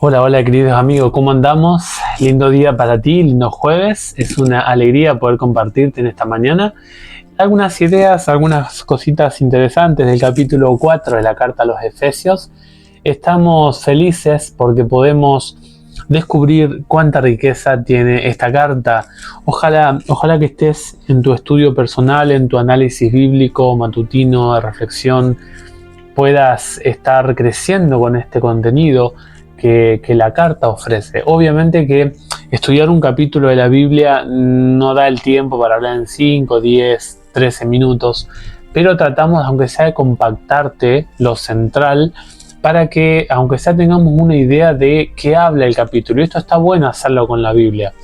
Hola, hola queridos amigos, ¿cómo andamos? Lindo día para ti, lindo jueves. Es una alegría poder compartirte en esta mañana algunas ideas, algunas cositas interesantes del capítulo 4 de la carta a los Efesios. Estamos felices porque podemos descubrir cuánta riqueza tiene esta carta. Ojalá que estés en tu estudio personal, en tu análisis bíblico, matutino, de reflexión, puedas estar creciendo con este contenido que la carta ofrece. Obviamente que estudiar un capítulo de la Biblia no da el tiempo para hablar en 5, 10, 13 minutos, pero tratamos, aunque sea, de compactarte lo central para que, aunque sea, tengamos una idea de qué habla el capítulo. Y esto está bueno hacerlo con la Biblia,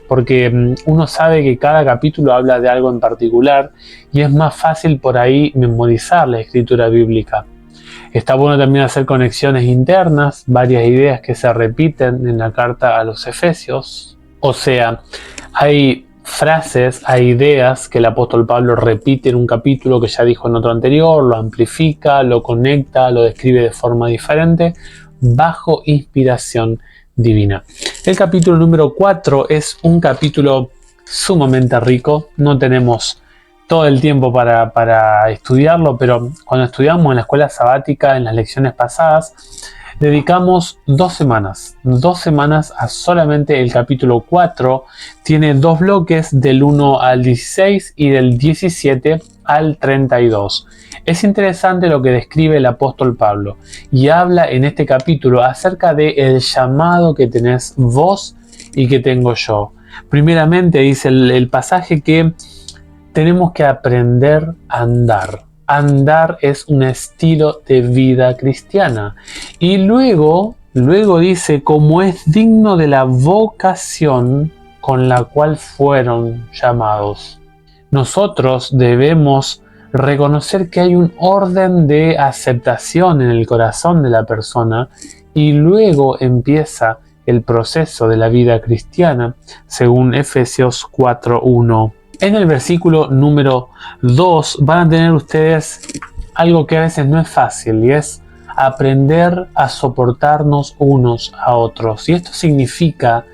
porque uno sabe que cada capítulo habla de algo en particular y es más fácil por ahí memorizar la escritura bíblica. Está bueno también hacer conexiones internas, varias ideas que se repiten en la carta a los Efesios. O sea, hay frases, hay ideas que el apóstol Pablo repite en un capítulo que ya dijo en otro anterior, lo amplifica, lo conecta, lo describe de forma diferente, bajo inspiración divina. El capítulo número 4 es un capítulo sumamente rico, no tenemos todo el tiempo para estudiarlo, pero cuando estudiamos en la escuela sabática, en las lecciones pasadas, dedicamos 2 semanas a solamente el capítulo 4. Tiene 2 bloques, del 1 al 16 y del 17 al 32. Es interesante lo que describe el apóstol Pablo y habla en este capítulo acerca del llamado que tenés vos y que tengo yo. Primeramente dice el pasaje que tenemos que aprender a andar. Andar es un estilo de vida cristiana. Y luego dice, como es digno de la vocación con la cual fueron llamados. Nosotros debemos reconocer que hay un orden de aceptación en el corazón de la persona y luego empieza el proceso de la vida cristiana, según Efesios 4:1. En el versículo número 2 van a tener ustedes algo que a veces no es fácil y es aprender a soportarnos unos a otros. Y esto significa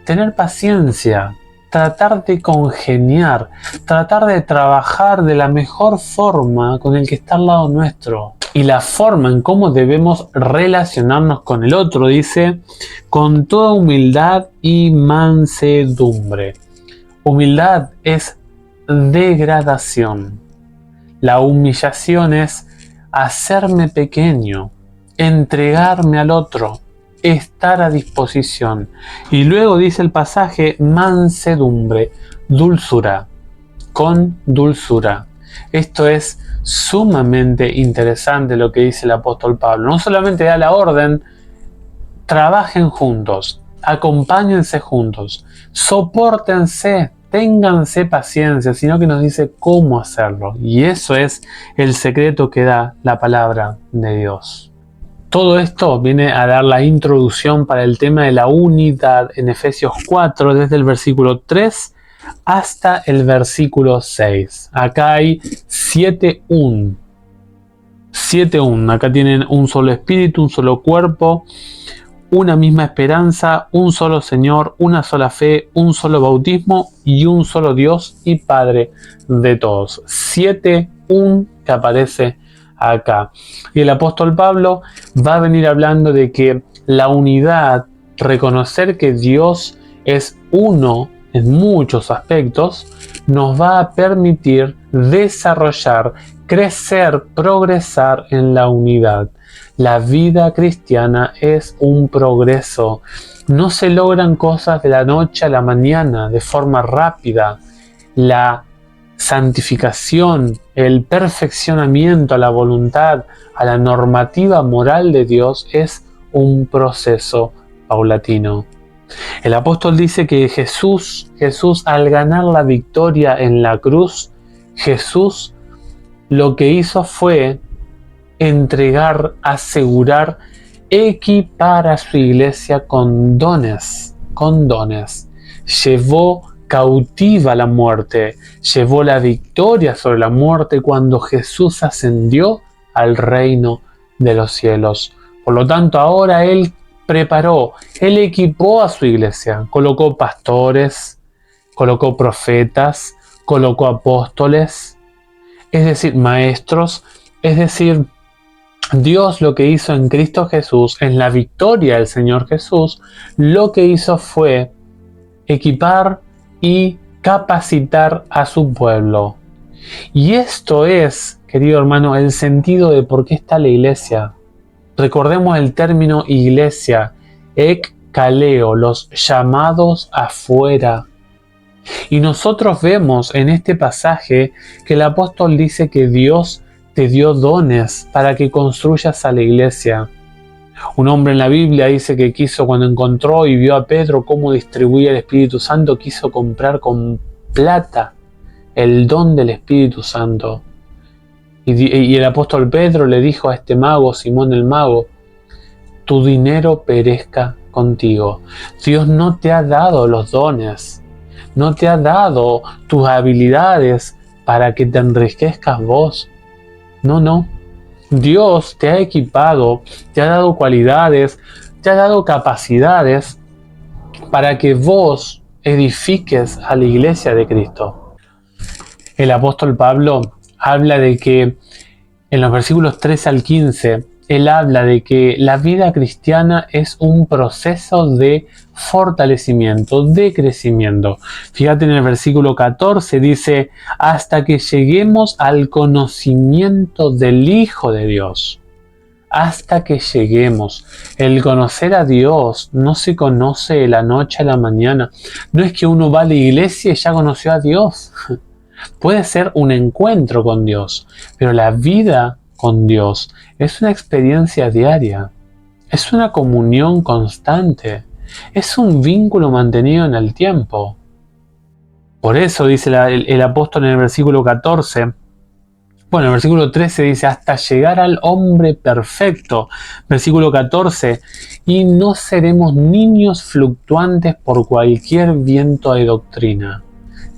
tener paciencia, tratar de congeniar, tratar de trabajar de la mejor forma con el que está al lado nuestro. Y la forma en cómo debemos relacionarnos con el otro, dice, con toda humildad y mansedumbre. Humildad es degradación. La humillación es hacerme pequeño, entregarme al otro, estar a disposición. Y luego dice el pasaje, mansedumbre, dulzura, con dulzura. Esto es sumamente interesante lo que dice el apóstol Pablo. No solamente da la orden, trabajen juntos, acompáñense juntos, sopórtense, ténganse paciencia, sino que nos dice cómo hacerlo. Y eso es el secreto que da la palabra de Dios. Todo esto viene a dar la introducción para el tema de la unidad en Efesios 4, desde el versículo 3 hasta el versículo 6. Acá hay 7 un. Acá tienen un solo espíritu, un solo cuerpo, una misma esperanza, un solo Señor, una sola fe, un solo bautismo y un solo Dios y Padre de todos. 7 un que aparece acá. Y el apóstol Pablo va a venir hablando de que la unidad, reconocer que Dios es uno en muchos aspectos, nos va a permitir desarrollar, crecer, progresar en la unidad. La vida cristiana es un progreso. No se logran cosas de la noche a la mañana de forma rápida. La santificación, el perfeccionamiento a la voluntad, a la normativa moral de Dios es un proceso paulatino. El apóstol dice que Jesús al ganar la victoria en la cruz, Jesús lo que hizo fue entregar, asegurar, equipar a su iglesia con dones. Llevó cautiva la muerte, llevó la victoria sobre la muerte cuando Jesús ascendió al reino de los cielos. Por lo tanto, ahora Él preparó, Él equipó a su iglesia, colocó pastores, colocó profetas, colocó apóstoles, es decir, maestros, es decir, Dios lo que hizo en Cristo Jesús, en la victoria del Señor Jesús, lo que hizo fue equipar y capacitar a su pueblo. Y esto es, querido hermano, el sentido de por qué está la iglesia. Recordemos el término iglesia, ekkaleo, los llamados afuera. Y nosotros vemos en este pasaje que el apóstol dice que Dios te dio dones para que construyas a la iglesia. Un hombre en la Biblia dice que cuando encontró y vio a Pedro cómo distribuía el Espíritu Santo, quiso comprar con plata el don del Espíritu Santo. Y el apóstol Pedro le dijo a este mago, Simón el mago, tu dinero perezca contigo. Dios no te ha dado los dones, no te ha dado tus habilidades para que te enriquezcas vos. No. Dios te ha equipado, te ha dado cualidades, te ha dado capacidades para que vos edifiques a la iglesia de Cristo. El apóstol Pablo habla de que en los versículos 13 al 15, él habla de que la vida cristiana es un proceso de fortalecimiento, de crecimiento. Fíjate en el versículo 14, dice, hasta que lleguemos al conocimiento del Hijo de Dios. Hasta que lleguemos. El conocer a Dios no se conoce de la noche a la mañana. No es que uno va a la iglesia y ya conoció a Dios. Puede ser un encuentro con Dios, pero la vida con Dios es una experiencia diaria, es una comunión constante, es un vínculo mantenido en el tiempo. Por eso dice el apóstol en el versículo 14, bueno, el versículo 13 dice, hasta llegar al hombre perfecto. Versículo 14, y no seremos niños fluctuantes por cualquier viento de doctrina.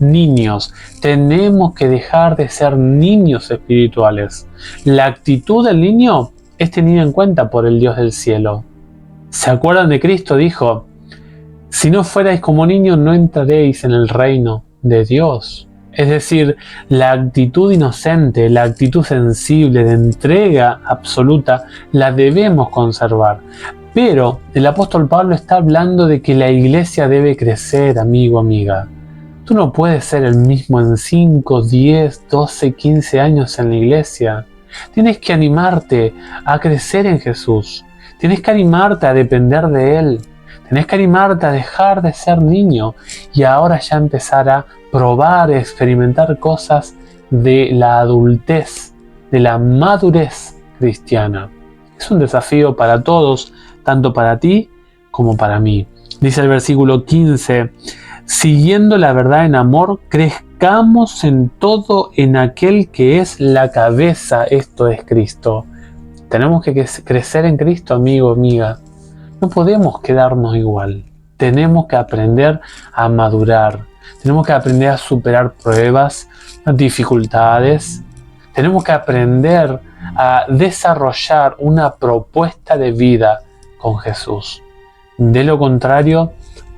Niños, tenemos que dejar de ser niños espirituales. La actitud del niño es tenida en cuenta por el Dios del cielo. ¿Se acuerdan de Cristo? Dijo, si no fuerais como niños no entraréis en el reino de Dios. Es decir, la actitud inocente, la actitud sensible de entrega absoluta, la debemos conservar. Pero el apóstol Pablo está hablando de que la iglesia debe crecer, amigo, amiga. Tú no puedes ser el mismo en 5, 10, 12, 15 años en la iglesia. Tienes que animarte a crecer en Jesús. Tienes que animarte a depender de Él. Tienes que animarte a dejar de ser niño y ahora ya empezar a probar, a experimentar cosas de la adultez, de la madurez cristiana. Es un desafío para todos, tanto para ti como para mí. Dice el versículo 15, siguiendo la verdad en amor, crezcamos en todo en aquel que es la cabeza, esto es Cristo. Tenemos que crecer en Cristo, amigo, amiga. No podemos quedarnos igual. Tenemos que aprender a madurar. Tenemos que aprender a superar pruebas, dificultades. Tenemos que aprender a desarrollar una propuesta de vida con Jesús. De lo contrario,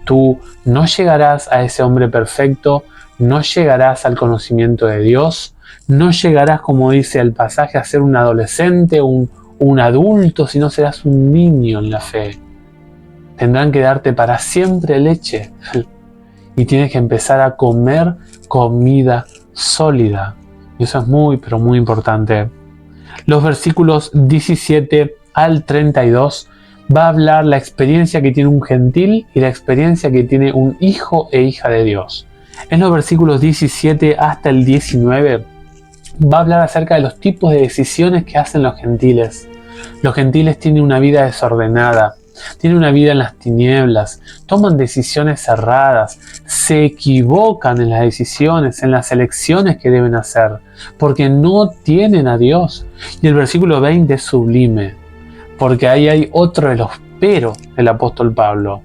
tú no llegarás a ese hombre perfecto, no llegarás al conocimiento de Dios, no llegarás, como dice el pasaje, a ser un adolescente, un adulto, sino serás un niño en la fe. Tendrán que darte para siempre leche y tienes que empezar a comer comida sólida. Y eso es muy, pero muy importante. Los versículos 17 al 32 va a hablar la experiencia que tiene un gentil y la experiencia que tiene un hijo e hija de Dios. En los versículos 17 hasta el 19 va a hablar acerca de los tipos de decisiones que hacen los gentiles. Los gentiles tienen una vida desordenada, tienen una vida en las tinieblas, toman decisiones erradas, se equivocan en las decisiones, en las elecciones que deben hacer, porque no tienen a Dios. Y el versículo 20 es sublime, porque ahí hay otro de los pero del apóstol Pablo,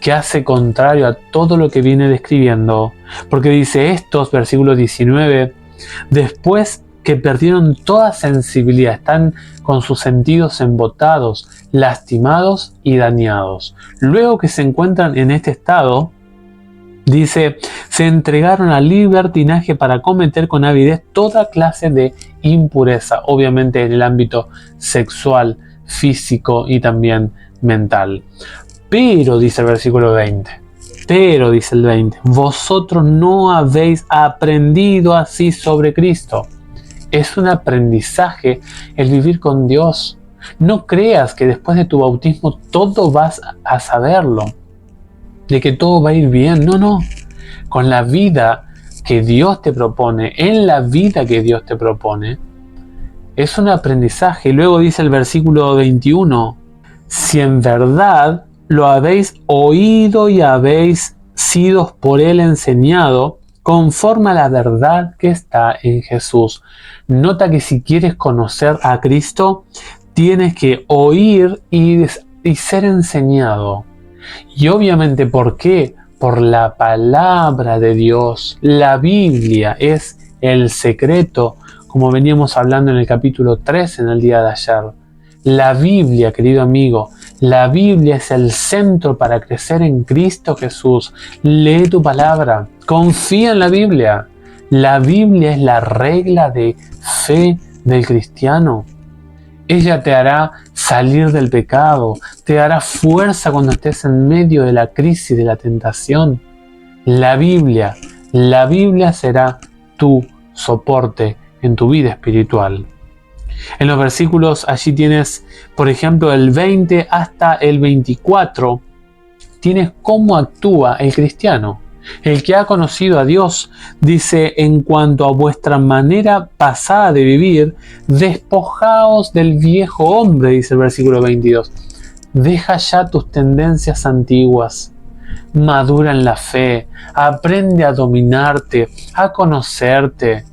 que hace contrario a todo lo que viene describiendo, porque dice estos, versículo 19, después que perdieron toda sensibilidad, están con sus sentidos embotados, lastimados y dañados. Luego que se encuentran en este estado, dice, se entregaron al libertinaje para cometer con avidez toda clase de impureza, obviamente en el ámbito sexual, físico y también mental. Pero, dice el versículo 20, pero, dice el 20, vosotros no habéis aprendido así sobre Cristo. Es un aprendizaje el vivir con Dios. No creas que después de tu bautismo todo vas a saberlo, de que todo va a ir bien. No. Con la vida que Dios te propone, en la vida que Dios te propone, es un aprendizaje. Y luego dice el versículo 21, si en verdad lo habéis oído y habéis sido por él enseñado, conforme a la verdad que está en Jesús. Nota que si quieres conocer a Cristo, tienes que oír y ser enseñado. Y obviamente, ¿por qué? Por la palabra de Dios. La Biblia es el secreto, como veníamos hablando en el capítulo 3 en el día de ayer. La Biblia, querido amigo, la Biblia es el centro para crecer en Cristo Jesús. Lee tu palabra, confía en la Biblia. La Biblia es la regla de fe del cristiano. Ella te hará salir del pecado, te dará fuerza cuando estés en medio de la crisis, de la tentación. La Biblia será tu soporte en tu vida espiritual. En los versículos allí tienes, por ejemplo, el 20 hasta el 24, tienes cómo actúa el cristiano. El que ha conocido a Dios dice, en cuanto a vuestra manera pasada de vivir, despojaos del viejo hombre, dice el versículo 22. Deja ya tus tendencias antiguas, madura en la fe, aprende a dominarte, a conocerte.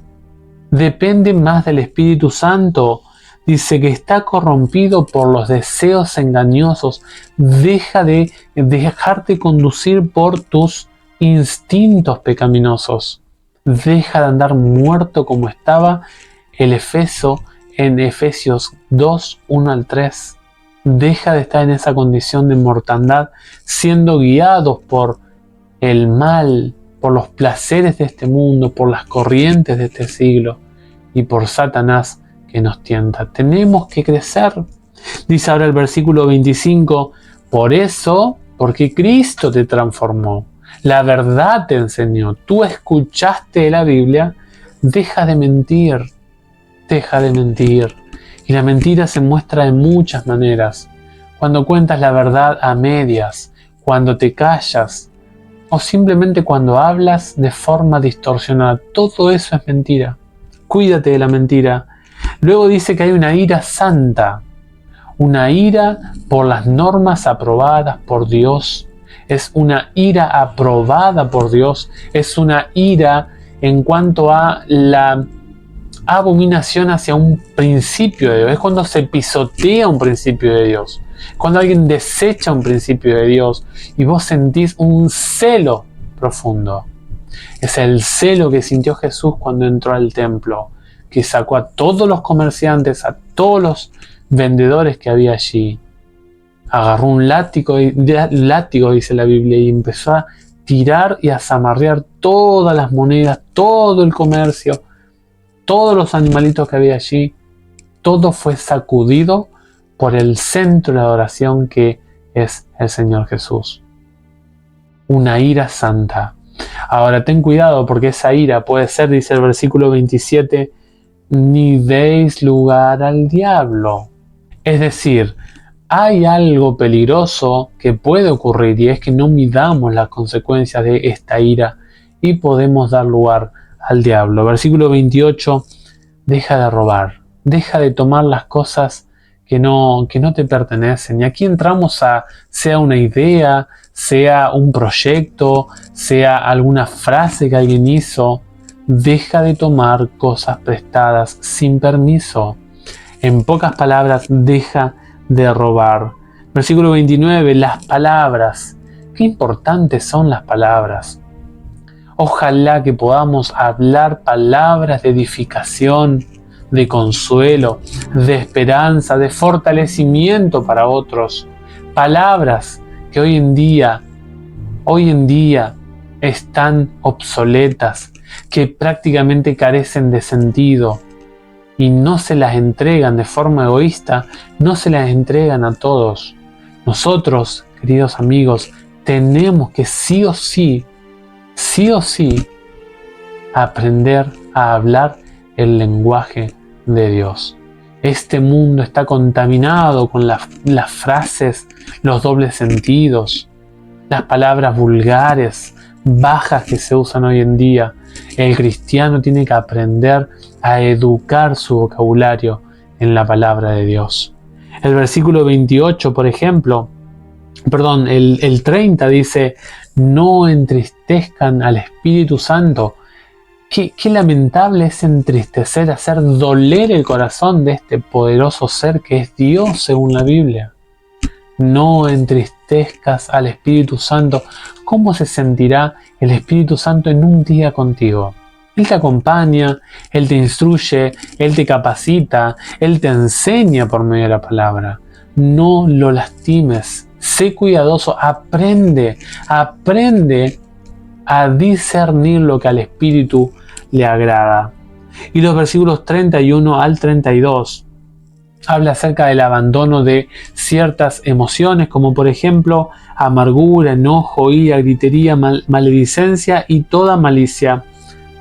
Depende más del Espíritu Santo. Dice que está corrompido por los deseos engañosos. Deja de dejarte conducir por tus instintos pecaminosos. Deja de andar muerto como estaba el Efeso en Efesios 2, 1 al 3. Deja de estar en esa condición de mortandad, siendo guiados por el mal, por los placeres de este mundo, por las corrientes de este siglo y por Satanás que nos tienta. Tenemos que crecer. Dice ahora el versículo 25, por eso, porque Cristo te transformó, la verdad te enseñó, tú escuchaste la Biblia, deja de mentir, deja de mentir. Y la mentira se muestra de muchas maneras. Cuando cuentas la verdad a medias, cuando te callas, o simplemente cuando hablas de forma distorsionada, todo eso es mentira. Cuídate de la mentira. Luego dice que hay una ira santa, una ira por las normas aprobadas por Dios. Es una ira aprobada por Dios. Es una ira en cuanto a la abominación hacia un principio de Dios. Es cuando se pisotea un principio de Dios. Cuando alguien desecha un principio de Dios y vos sentís un celo profundo. Es el celo que sintió Jesús cuando entró al templo, que sacó a todos los comerciantes, a todos los vendedores que había allí. Agarró un látigo, dice la Biblia, y empezó a tirar y a zamarrear todas las monedas, todo el comercio, todos los animalitos que había allí. Todo fue sacudido por el centro de la adoración que es el Señor Jesús. Una ira santa. Ahora ten cuidado porque esa ira puede ser, dice el versículo 27, ni deis lugar al diablo. Es decir, hay algo peligroso que puede ocurrir y es que no midamos las consecuencias de esta ira y podemos dar lugar al diablo. Versículo 28, deja de robar, deja de tomar las cosas que no te pertenecen. Y aquí entramos a, sea una idea, sea un proyecto, sea alguna frase que alguien hizo, deja de tomar cosas prestadas sin permiso. En pocas palabras, deja de robar. Versículo 29, las palabras. Qué importantes son las palabras. Ojalá que podamos hablar palabras de edificación, de consuelo, de esperanza, de fortalecimiento para otros. Palabras que hoy en día están obsoletas, que prácticamente carecen de sentido y no se las entregan de forma egoísta, no se las entregan a todos. Nosotros, queridos amigos, tenemos que sí o sí, aprender a hablar el lenguaje de Dios. Este mundo está contaminado con las frases, los dobles sentidos, las palabras vulgares, bajas que se usan hoy en día. El cristiano tiene que aprender a educar su vocabulario en la palabra de Dios. El versículo 28, por ejemplo, el 30 dice: no entristezcan al Espíritu Santo. Qué lamentable es entristecer, hacer doler el corazón de este poderoso ser que es Dios según la Biblia. No entristezcas al Espíritu Santo. ¿Cómo se sentirá el Espíritu Santo en un día contigo? Él te acompaña, Él te instruye, Él te capacita, Él te enseña por medio de la palabra. No lo lastimes, sé cuidadoso, aprende a discernir lo que al Espíritu le agrada. Y los versículos 31 al 32 habla acerca del abandono de ciertas emociones, como por ejemplo amargura, enojo, ira, gritería, maledicencia y toda malicia.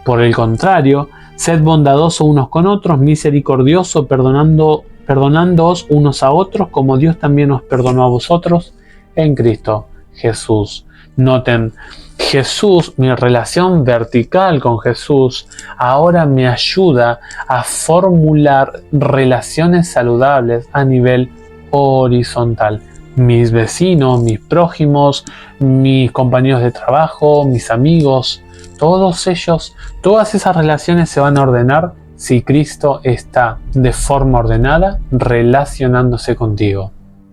Por el contrario, sed bondadosos unos con otros, misericordiosos, perdonándoos unos a otros, como Dios también os perdonó a vosotros en Cristo Jesús. Noten, Jesús, mi relación vertical con Jesús, ahora me ayuda a formular relaciones saludables a nivel horizontal. Mis vecinos, mis prójimos, mis compañeros de trabajo, mis amigos, todos ellos, todas esas relaciones se van a ordenar si Cristo está de forma ordenada relacionándose contigo.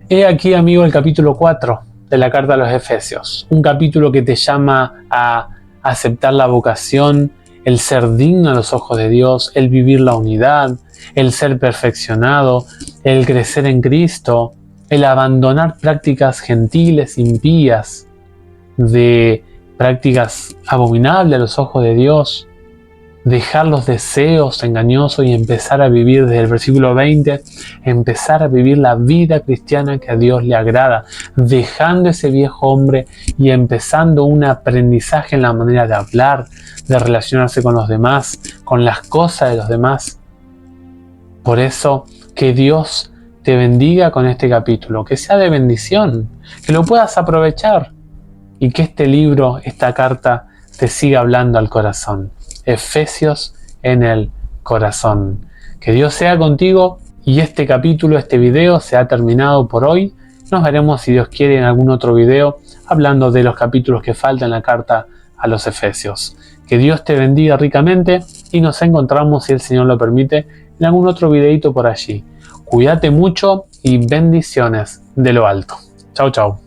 He aquí, amigo, el capítulo 4 de la carta a los Efesios. Un capítulo que te llama a aceptar la vocación, el ser digno a los ojos de Dios, el vivir la unidad, el ser perfeccionado, el crecer en Cristo, el abandonar prácticas gentiles, impías, de prácticas abominables a los ojos de Dios, dejar los deseos engañosos y empezar a vivir desde el versículo 20, empezar a vivir la vida cristiana que a Dios le agrada, dejando ese viejo hombre y empezando un aprendizaje en la manera de hablar, de relacionarse con los demás, con las cosas de los demás. Por eso, que Dios te bendiga con este capítulo, que sea de bendición, que lo puedas aprovechar y que este libro, esta carta, te siga hablando al corazón. Efesios en el corazón. Que Dios sea contigo y este capítulo, este video se ha terminado por hoy. Nos veremos, si Dios quiere, en algún otro video hablando de los capítulos que faltan en la carta a los Efesios. Que Dios te bendiga ricamente y nos encontramos, si el Señor lo permite, en algún otro videito por allí. Cuídate mucho y bendiciones de lo alto. Chau, chau.